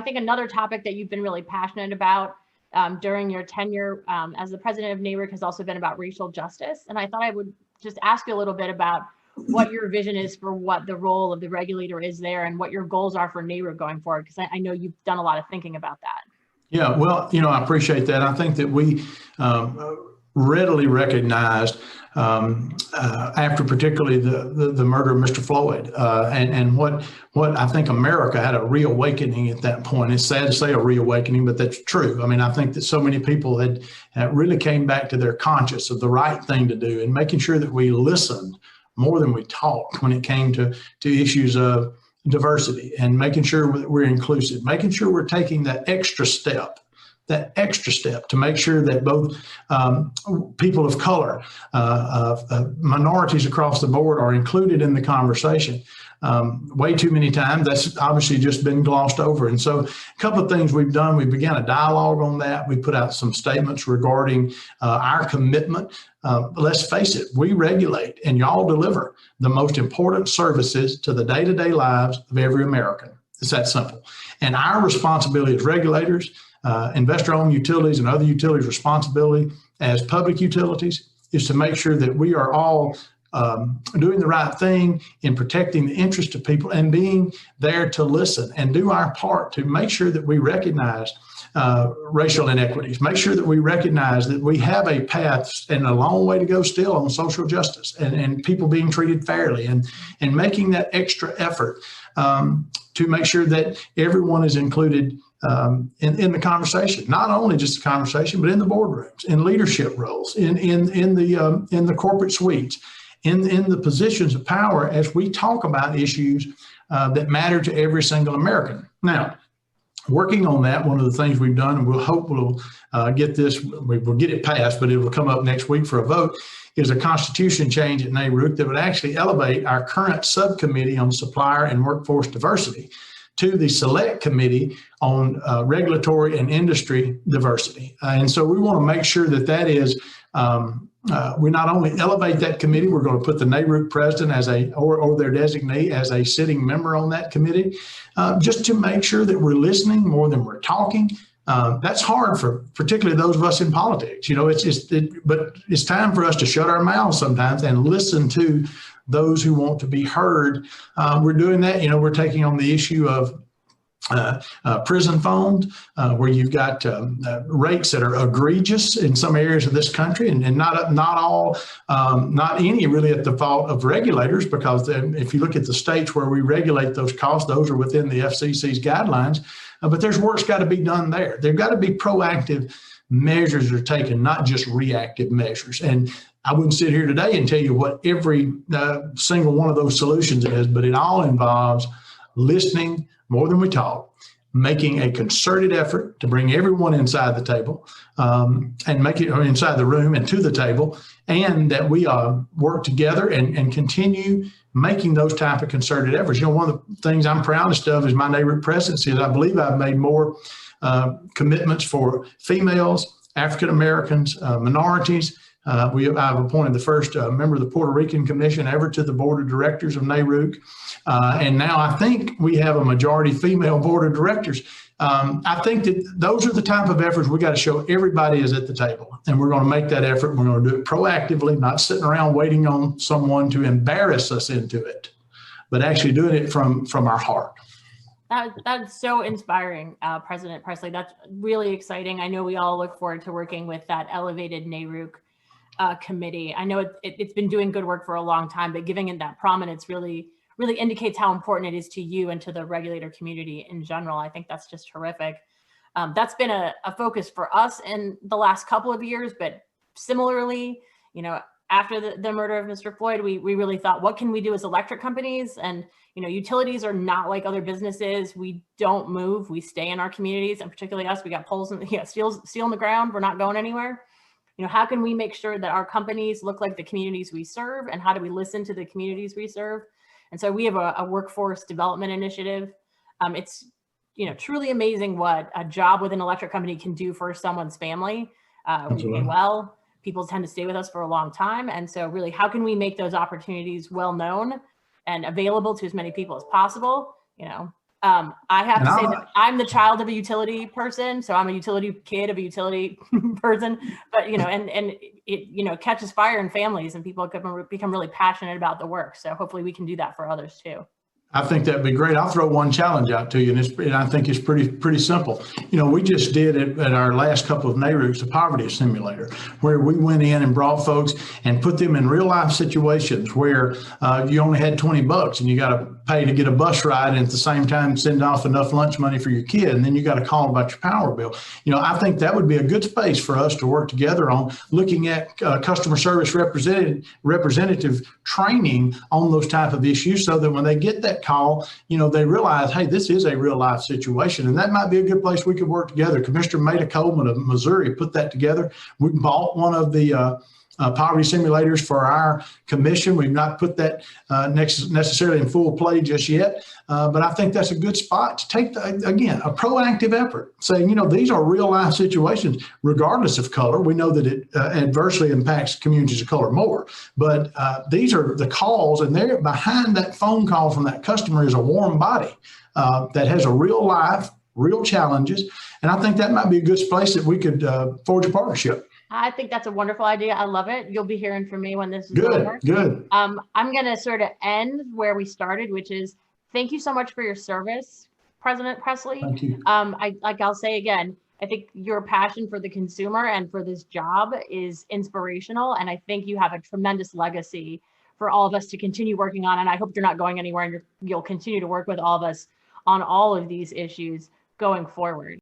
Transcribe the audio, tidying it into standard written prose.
think another topic that you've been really passionate about during your tenure as the president of NARUC has also been about racial justice. And I thought I would just ask you a little bit about what your vision is for what the role of the regulator is there and what your goals are for NARUC going forward, because I know you've done a lot of thinking about that. Yeah, well, I appreciate that. I think that we readily recognized after particularly the murder of Mr. Floyd and what I think America had a reawakening at that point. It's sad to say a reawakening, but that's true. I mean, I think that so many people had really came back to their conscience of the right thing to do and making sure that we listened more than we talked when it came to issues of diversity and making sure that we're inclusive, making sure we're taking that extra step to make sure that both people of color, minorities across the board are included in the conversation. Way too many times, that's obviously just been glossed over. And so a couple of things we've done, we began a dialogue on that. We put out some statements regarding our commitment. Let's face it, we regulate and y'all deliver the most important services to the day-to-day lives of every American. It's that simple. And our responsibility as regulators, investor-owned utilities and other utilities' responsibility as public utilities is to make sure that we are all doing the right thing in protecting the interest of people and being there to listen and do our part to make sure that we recognize racial inequities, make sure that we recognize that we have a path and a long way to go still on social justice and people being treated fairly and making that extra effort to make sure that everyone is included in the conversation, not only just the conversation, but in the boardrooms, in leadership roles, in the corporate suites, in the positions of power as we talk about issues that matter to every single American. Now, working on that, one of the things we've done, and we'll hope we'll get this, we'll get it passed, but it will come up next week for a vote, is a constitution change at NARUC that would actually elevate our current subcommittee on supplier and workforce diversity to the select committee on regulatory and industry diversity. And so we want to make sure that that is, we not only elevate that committee, we're going to put the NARUC president as or their designee as a sitting member on that committee, just to make sure that we're listening more than we're talking. That's hard for particularly those of us in politics. But it's time for us to shut our mouths sometimes and listen to those who want to be heard. We're doing that. We're taking on the issue of prison phones, where you've got rates that are egregious in some areas of this country, and not all, not any really at the fault of regulators, because if you look at the states where we regulate those costs, those are within the FCC's guidelines. But there's work's got to be done there. There've got to be proactive measures that are taken, not just reactive measures. And I wouldn't sit here today and tell you what every single one of those solutions is, but it all involves listening more than we talk, making a concerted effort to bring everyone inside the table and make it inside the room and to the table, and that we work together and continue making those type of concerted efforts. One of the things I'm proudest of is my NARUC presidency, is I believe I've made more commitments for females, African Americans, minorities. I've appointed the first member of the Puerto Rican Commission ever to the board of directors of NARUC. And now I think we have a majority female board of directors. I think that those are the type of efforts we got to show everybody is at the table. And we're going to make that effort. We're going to do it proactively, not sitting around waiting on someone to embarrass us into it, but actually doing it from our heart. That's so inspiring, President Presley. That's really exciting. I know we all look forward to working with that elevated NARUC committee. I know it's been doing good work for a long time, but giving it that prominence really indicates how important it is to you and to the regulator community in general. I think that's just terrific. That's been a focus for us in the last couple of years, but similarly, after the murder of Mr. Floyd, we really thought, what can we do as electric companies? And utilities are not like other businesses. We don't move. We stay in our communities, and particularly us. We got poles and steel in the ground. We're not going anywhere. How can we make sure that our companies look like the communities we serve, and how do we listen to the communities we serve? And so we have a workforce development initiative. It's truly amazing what a job with an electric company can do for someone's family. We pay well. People tend to stay with us for a long time. And so really, how can we make those opportunities well known and available to as many people as possible? I have And to say that I'm the child of a utility person, so I'm a utility kid of a utility person. But and it catches fire in families, and people become really passionate about the work. So hopefully we can do that for others too. I think that'd be great. I'll throw one challenge out to you, and I think it's pretty simple. We just did it at our last couple of NARUCs, a poverty simulator, where we went in and brought folks and put them in real life situations where you only had $20 and you got to pay to get a bus ride, and at the same time send off enough lunch money for your kid, and then you got to call about your power bill. I think that would be a good space for us to work together on looking at customer service representative training on those type of issues, so that when they get that call, they realize, hey, this is a real life situation. And that might be a good place we could work together. Commissioner Maida Coleman of Missouri put that together. We bought one of the poverty simulators for our commission. We've not put that necessarily in full play just yet, but I think that's a good spot to take, again, a proactive effort, saying, these are real life situations, regardless of color. We know that it adversely impacts communities of color more, but these are the calls, and there behind that phone call from that customer is a warm body that has a real life, real challenges. And I think that might be a good place that we could forge a partnership. I think that's a wonderful idea. I love it. You'll be hearing from me when this is over. Good. I'm going to sort of end where we started, which is thank you so much for your service, President Presley. Thank you. I'll say again, I think your passion for the consumer and for this job is inspirational. And I think you have a tremendous legacy for all of us to continue working on. And I hope you're not going anywhere, and you'll continue to work with all of us on all of these issues going forward.